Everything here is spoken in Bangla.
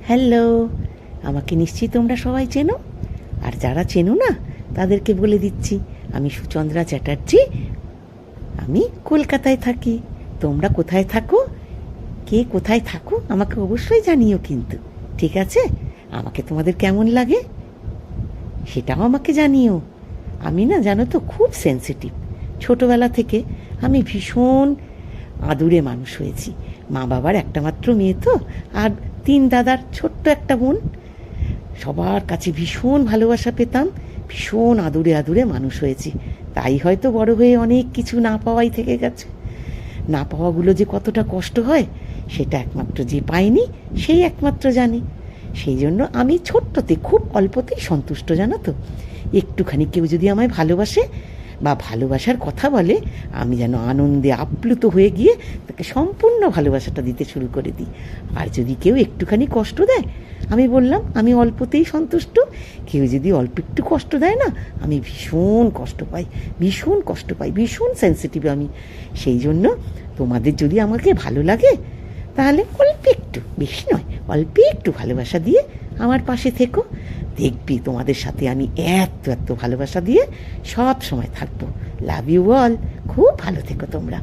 হ্যালো, আমাকে নিশ্চয়ই তোমরা সবাই চেনো। আর যারা চেনো না তাদেরকে বলে দিচ্ছি, আমি সুচন্দ্রা চ্যাটার্জি। আমি কলকাতায় থাকি। তোমরা কোথায় থাকো, কে কোথায় থাকো আমাকে অবশ্যই জানিও কিন্তু, ঠিক আছে? আমাকে তোমাদের কেমন লাগে সেটাও আমাকে জানিও। আমি না জানো তো খুব সেন্সিটিভ। ছোটোবেলা থেকে আমি ভীষণ আদুরে মানুষ হয়েছি। মা বাবার একটা মাত্র মেয়ে তো, আর 3 দাদার ছোট্ট একটা বোন। সবার কাছে ভীষণ ভালোবাসা পেতাম, ভীষণ আদুরে আদুরে মানুষ হয়েছি। তাই হয়তো বড় হয়ে অনেক কিছু না পাওয়াই থেকে গেছে। না পাওয়াগুলো যে কতটা কষ্ট হয় সেটা একমাত্র যে পায়নি সেই একমাত্র জানে। সেই জন্য আমি ছোট্টতে খুব অল্পতেই সন্তুষ্ট, জানো তো। একটুখানি কেউ যদি আমায় ভালোবাসে বা ভালোবাসার কথা বলে, আমি যেন আনন্দে আপ্লুত হয়ে গিয়ে তাকে সম্পূর্ণ ভালোবাসাটা দিতে শুরু করে দিই। আর যদি কেউ একটুখানি কষ্ট দেয়, আমি বললাম আমি অল্পতেই সন্তুষ্ট। কেউ যদি অল্প একটু কষ্ট দেয় না, আমি ভীষণ কষ্ট পাই, ভীষণ কষ্ট পাই, ভীষণ সেন্সিটিভ আমি। সেই জন্য তোমাদের যদি আমাকে ভালো লাগে তাহলে অল্প একটু, বেশি নয়, অল্প একটু ভালোবাসা দিয়ে আমার পাশে থেকো। দেখবি তোমাদের সাথে আমি এত এত ভালোবাসা দিয়ে সব সময় থাকবো। Love you all. খুব ভালো থেকো তোমরা।